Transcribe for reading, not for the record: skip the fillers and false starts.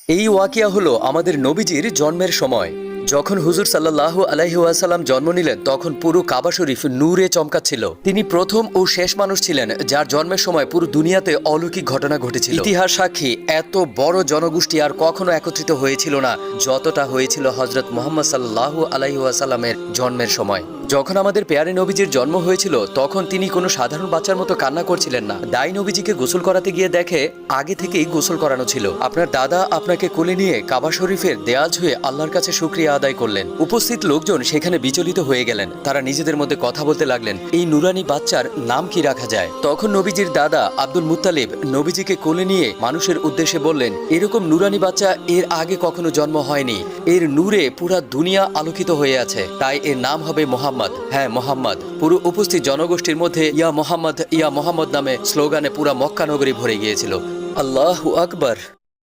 এই ওয়াকিয়া হলো আমাদের নবীজির জন্মের সময়। যখন হুজুর সাল্লাল্লাহু আলাইহি ওয়াসাল্লাম জন্ম নিলেন তখন পুরো কাবা শরীফ নূরে চমকাচ্ছিল। তিনি প্রথম ও শেষ মানুষ ছিলেন যার জন্মের সময় পুরো দুনিয়াতে অলৌকিক ঘটনা ঘটেছিল। ইতিহাস সাক্ষী এত বড় জনগোষ্ঠী আর কখনো একত্রিত হয়েছিল না যতটা হয়েছিল হযরত মুহাম্মদ সাল্লাল্লাহু আলাইহি ওয়াসাল্লামের জন্মের সময়। যখন আমাদের পেয়ারে নবীজির জন্ম হয়েছিল তখন তিনি কোনো সাধারণ বাচ্চার মতো কান্না করছিলেন না। দাই নবীজিকে গোসল করাতে গিয়ে দেখে আগে থেকেই গোসল করানো ছিল। আপনার দাদা আপনাকে কোলে নিয়ে কাবা শরীফের দেয়াল ছুঁয়ে আল্লাহর কাছে শুকরিয়া আদায় করলেন। উপস্থিত লোকজন সেখানে বিচলিত হয়ে গেলেন। তারা নিজেদের মধ্যে কথা বলতে লাগলেন, এই নুরানি বাচ্চার নাম কি রাখা যায়। তখন নবীজির দাদা আব্দুল মুত্তালিব নবীজিকে কোলে নিয়ে মানুষের উদ্দেশ্যে বললেন, এরকম নুরানি বাচ্চা এর আগে কখনো জন্ম হয়নি। এর নূরে পুরা দুনিয়া আলোকিত হয়ে আছে, তাই এর নাম হবে মোহাম্মদ। হ্যাঁ, মোহাম্মদ। পুরো উপস্থিত জনগোষ্ঠীর মধ্যে ইয়া মোহাম্মদ নামে স্লোগানে পুরা মক্কা নগরী ভরে গিয়েছিল। আল্লাহু আকবার।